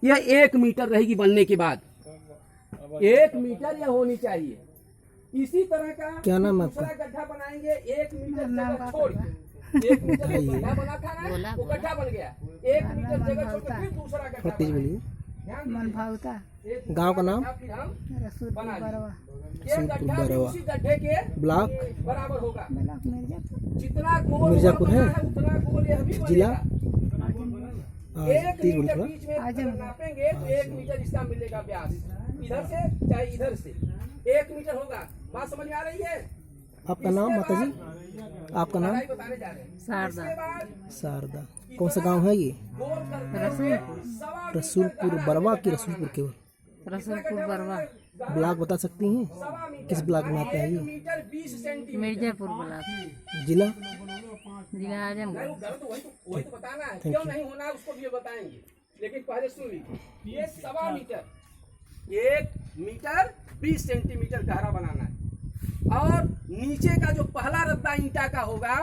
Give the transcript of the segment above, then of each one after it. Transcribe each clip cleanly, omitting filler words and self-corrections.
यह 1 मीटर रहेगी बनने के बाद, 1 मीटर यह होनी चाहिए। इसी तरह का क्या नाम है दूसरा गड्ढा बनाएंगे, 1 मीटर जगह छोड़, 1 मीटर गड्ढा बना था ना, वो गड्ढा बन गया, 1 मीटर जगह छोड़ के फिर दूसरा गड्ढा तेज बोलिए। मन भावता गांव का नाम फिर हम रसूलपुर बरवा ये गड्ढा भी उसी गड्ढे के ब्लॉक बराबर होगा। ब्लॉक मिर्जापुर जितना गोल मिर्जापुर है, उतना गोल यह भी जिला बनेगा। 1 तेज मीटर बोलिए। बीच में अगर नापेंगे तो 1 मीटर इसका मिलेगा व्यास, इधर से चाहे इधर से 1 मीटर होगा। बात समझ में आ रही है? आपका नाम माता जी? आपका नाम? बताने जा रहे हैं। शारदा इसके बाद शारदा। कौन सा गांव है ये? गोल करते हुए सवा रसूलपुर बरवा की रसूलपुर केवल? रसूलपुर बरवा ब्लॉक बता सकती हैं? सवा मीटर किस ब्लॉक में आता है 1 ये? Metre 20 centimetre. मिर्जापुर ब्लॉक जिला? जिला आजमगढ़। वो गलत वही तो बताना है, क्यों नहीं होना उसको भी बताएंगे, लेकिन पहले सुन लीजिए। ये सवा मीटर, 1 मीटर 20 सेंटीमीटर गहरा बनाना है। और नीचे का जो पहला रद्दा ईंटा का होगा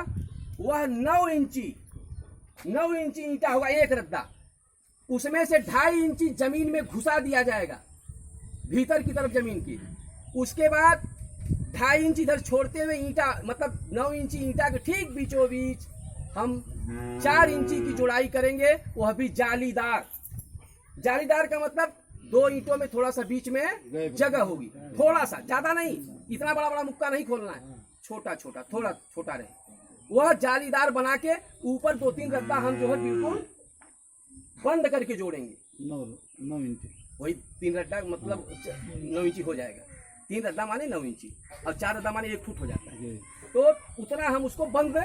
वह 9 इंची ईंटा होगा, एक रद्दा। उसमें से 2.5 इंची जमीन में घुसा दिया जाएगा, भीतर की तरफ जमीन की। उसके बाद 2.5 इंच इधर छोड़ते हुए ईंटा, मतलब 9 इंची ईंटा के ठीक बीचों बीच हम 4 इंची की जुड़ाई करेंगे, वह भी जालीदार। जालीदार का मतलब 2 ईंटों में थोड़ा सा बीच में जगह होगी, थोड़ा सा, ज्यादा नहीं, इतना बड़ा बड़ा मुक्का नहीं खोलना है, छोटा छोटा, थोड़ा छोटा रहे। वह जालीदार बना के ऊपर 2-3 रद्दा हम जो है बिल्कुल बंद करके जोड़ेंगे। 9 इंच वही 3 रद्दा मतलब 9 इंची हो जाएगा। 3 रद्दा माने 9 इंची और 4 रद्दा माने 1 फुट हो जाता है। तो उतना हम उसको बंद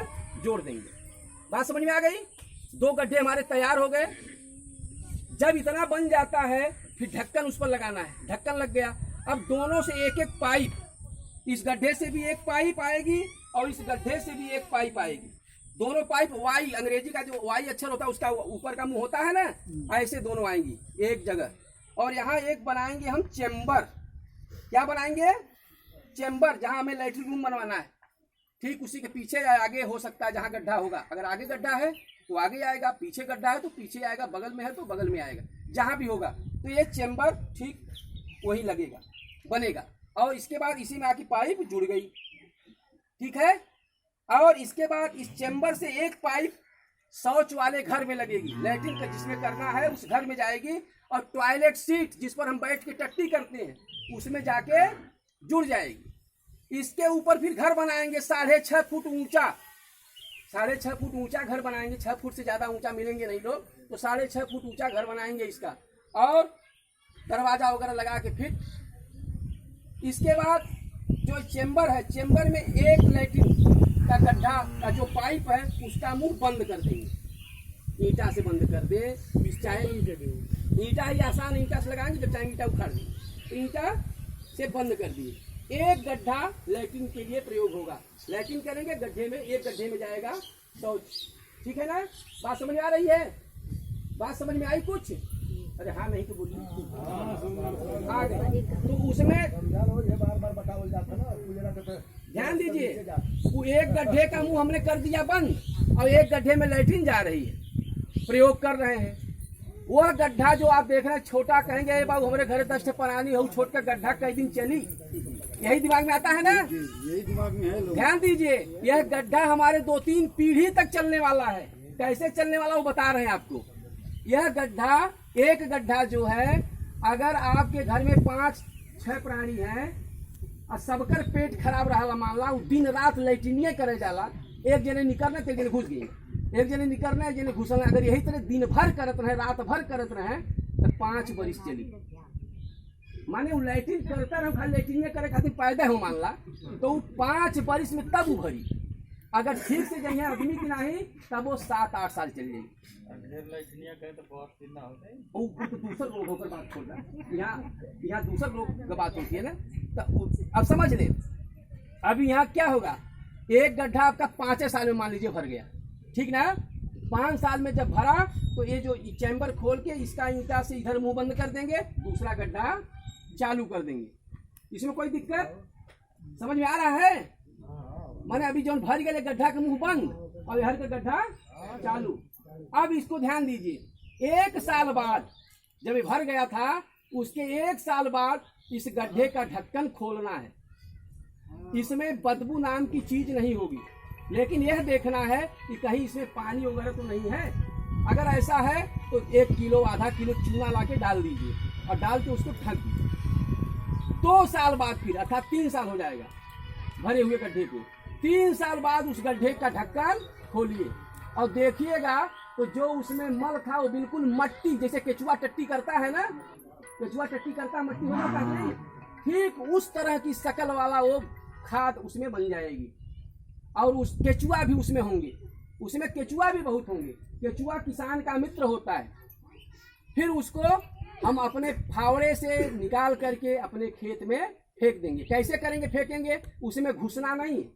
जोड़ देंगे। बात समझ में आ गई? 2 गड्ढे हमारे तैयार हो गए। जब इतना बन जाता है फिर ढक्कन उस पर लगाना है। ढक्कन लग गया, अब दोनों से एक एक पाइप, इस गड्ढे से भी एक पाइप आएगी और इस गड्ढे से भी एक पाइप आएगी। दोनों पाइप वाई, अंग्रेजी का जो वाई अक्षर होता है उसका ऊपर का मुंह होता है ना, ऐसे दोनों आएंगी एक जगह। और यहाँ एक बनाएंगे हम चेम्बर। क्या बनाएंगे? चेम्बर, जहाँ हमें लैट्रिन रूम बनवाना है। ठीक उसी के पीछे या आगे हो सकता है जहाँ गड्ढा होगा। अगर आगे गड्ढा है तो आगे आएगा, पीछे गड्ढा है तो पीछे आएगा, बगल में है तो बगल में आएगा, जहाँ भी होगा। तो ये चेम्बर ठीक वही लगेगा, बनेगा। और इसके बाद इसी में आके पाइप जुड़ गई, ठीक है। और इसके बाद इस चेम्बर से एक पाइप शौच वाले घर में लगेगी, लैट्रिन का जिसमें करना है उस घर में जाएगी। और टॉयलेट सीट जिस पर हम बैठ के टट्टी करते हैं उसमें जाके जुड़ जाएगी। इसके ऊपर फिर घर बनाएंगे 6.5 फुट ऊंचा, 6.5 फुट ऊंचा घर बनाएंगे। 6 फुट से ज्यादा ऊंचा मिलेंगे नहीं लोग, तो 6.5 फुट ऊंचा घर बनाएंगे इसका। और दरवाजा वगैरह लगा के फिर इसके बाद जो चेम्बर है, चेम्बर में एक लैट्रिन का गड्ढा का जो पाइप है उसका मुंह बंद कर देंगे, ईंटा से बंद कर दे। चाहे ईंटा ही आसान, ईंटा से लगाएंगे, जब चाहे ईंटा उखाड़ देंगे, ईंटा से बंद कर दिए। एक गड्ढा लैट्रिन के लिए प्रयोग होगा। लैट्रिन करेंगे गड्ढे में, एक गड्ढे में जाएगा शौच, ठीक है ना? बात समझ में आ रही है? बात समझ में आई कुछ? अरे हाँ नहीं तो बोलिए। आ गए तो उसमें ध्यान दीजिए, वो एक गड्ढे का मुंह हमने कर दिया बंद और एक गड्ढे में लैट्रिन जा रही है, प्रयोग कर रहे हैं। वह गड्ढा जो आप देख रहे हैं छोटा, कहेंगे बाबू हमारे घर 10 पुरानी हो, छोट का गड्ढा कई दिन चली, यही दिमाग में आता है ना? यही दिमाग में है। ध्यान दीजिए, यह गड्ढा हमारे 2-3 पीढ़ी तक चलने वाला है। कैसे चलने वाला वो बता रहे हैं आपको। यह गड्ढा, एक गड्ढा जो है, अगर आपके घर में 5-6 प्राणी हैं और सबकर पेट खराब रहा, मान ला दिन रात लैट्रिनिए करे जाला, एक जने निकलना तो एक जने घुस गए, एक जने निकलना एक जने घुसना, अगर यही तरह दिन भर करत रहे, रात भर करत रहे तो 5 बरिस चली। माने वो लैट्रिन करता रहो, खाली लैट्रिनिए करे खातिर पैदा हो मान ला, तो 5 बरिस में तब उभरी। अगर ठीक से जाइए आदमी की नहीं तब वो 7-8 साल चली जाएगी। तो दूसर लोग होकर बात छोड़ रहा है, यहाँ दूसर लोग की बात होती है ना। तो अब समझ ले, अभी यहाँ क्या होगा, एक गड्ढा आपका 5 साल में मान लीजिए भर गया, ठीक ना? 5 साल में जब भरा तो ये जो चैम्बर खोल के इसका ईंटा से इधर मुंह बंद कर देंगे, दूसरा गड्ढा चालू कर देंगे। इसमें कोई दिक्कत समझ में आ रहा है? माने अभी जो भर गए गड्ढा का मुंह बंद और इधर का गड्ढा चालू। अब इसको ध्यान दीजिए, 1 साल बाद जब ये भर गया था उसके 1 साल बाद इस गड्ढे का ढक्कन खोलना है। इसमें बदबू नाम की चीज नहीं होगी, लेकिन यह देखना है कि कहीं इसमें पानी वगैरह तो नहीं है। अगर ऐसा है तो 1 किलो आधा किलो चूना ला के डाल दीजिए और डाल के उसको ढक दीजिए। 2 साल बाद फिर अर्थात 3 साल हो जाएगा भरे हुए गड्ढे को। 3 साल बाद उस गड्ढे का ढक्कन खोलिए और देखिएगा तो जो उसमें मल था वो बिल्कुल मट्टी, जैसे केचुआ टट्टी करता है ना, केचुआ टट्टी करता मट्टी हो जाता है नहीं, ठीक उस तरह की शकल वाला वो खाद उसमें बन जाएगी। और उस केचुआ भी उसमें होंगे, उसमें केचुआ भी बहुत होंगे। केचुआ किसान का मित्र होता है। फिर उसको हम अपने फावड़े से निकाल करके अपने खेत में फेंक देंगे। कैसे करेंगे फेंकेंगे? उसमें घुसना नहीं है,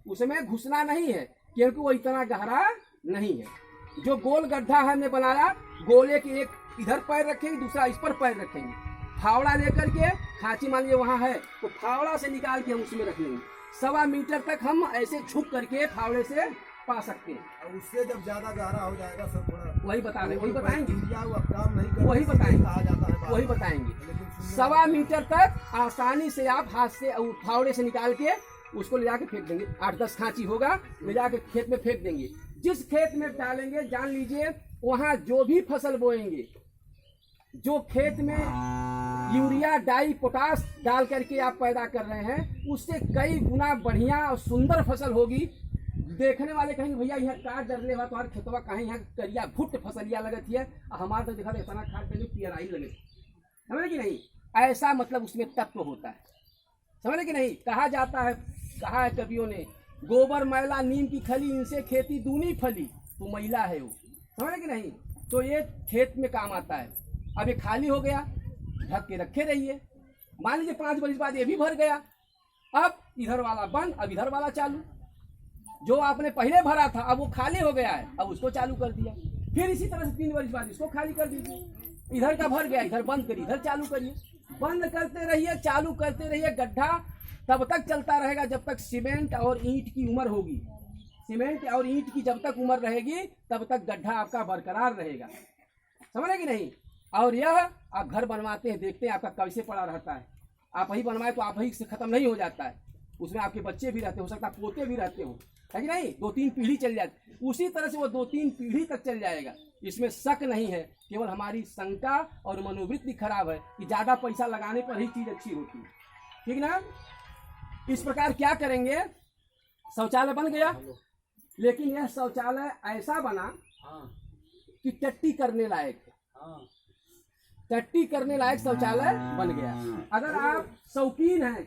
उसमें घुसना नहीं है, क्योंकि वो इतना गहरा नहीं है। जो गोल गड्ढा हमने बनाया, गोले के एक इधर पैर रखेंगे, दूसरा इस पर पैर रखेंगे, फावड़ा लेकर के खांची मान लीजिए वहां है तो फावड़ा से निकाल के हम उसमें रख लेंगे। 1.25 मीटर तक हम ऐसे झुक करके फावड़े से पा सकते हैं। और उससे जब ज्यादा गहरा हो जाएगा सब थोड़ा वही बता रहे, वही बताएंगे, वो काम नहीं कर वही बताएंगे, कहा जाता है वही बताएंगे। 1.25 मीटर तक आसानी से आप हाथ से फावड़े से निकाल के उसको ले जाके फेंक देंगे। 8-10 खांची होगा, ले जाके खेत में फेंक देंगे। जिस खेत में डालेंगे जान लीजिए वहां जो भी फसल बोएंगे, जो खेत में यूरिया डाई पोटास डाल करके आप पैदा कर रहे हैं, उससे कई गुना बढ़िया और सुंदर फसल होगी। देखने वाले कहेंगे भैया यह काट डरले हुआ तुम्हारे खेतवा कहीं यहाँ करिया भुट्ट फसलिया लगती है, हमारे तो देखा इतना खाद देने पियराई लगे, समझे कि नहीं? ऐसा मतलब उसमें तत्व होता है, समझे कि नहीं? कहा जाता है, कहा है कवियों ने, गोबर मैला नीम की खली, इनसे खेती दूनी फली, तो महिला है वो, समझे कि नहीं? तो ये खेत में काम आता है। अब ये खाली हो गया, ढक के रखे रहिए। मान लीजिए 5 बरस बाद ये भी भर गया, अब इधर वाला बंद, अब इधर वाला चालू। जो आपने पहले भरा था अब वो खाली हो गया है, अब उसको चालू कर दिया। फिर इसी तरह से 3 बरस बाद इसको खाली कर दीजिए। इधर का भर गया, इधर बंद करिए, इधर चालू करिए। बंद करते रहिए, चालू करते रहिए। गड्ढा तब तक चलता रहेगा जब तक सीमेंट और ईंट की उम्र होगी। सीमेंट और ईंट की जब तक उम्र रहेगी तब तक गड्ढा आपका बरकरार रहेगा, समझ रहे कि नहीं? और यह आप घर बनवाते हैं, देखते हैं आपका कैसे पड़ा रहता है। आप ही बनवाए तो आप ही से खत्म नहीं हो जाता है, उसमें आपके बच्चे भी रहते हो सकता है पोते भी रहते हो, है कि नहीं? 2-3 पीढ़ी चल जाती, उसी तरह से वो 2-3 पीढ़ी तक चल जाएगा। इसमें शक नहीं है, केवल हमारी शंका और मनोवृत्ति खराब है कि ज़्यादा पैसा लगाने पर ही चीज़ अच्छी होती है, ठीक ना? इस प्रकार क्या करेंगे, शौचालय बन गया, लेकिन यह शौचालय ऐसा बना कि टट्टी करने लायक, टट्टी करने लायक शौचालय बन गया। अगर आप शौकीन हैं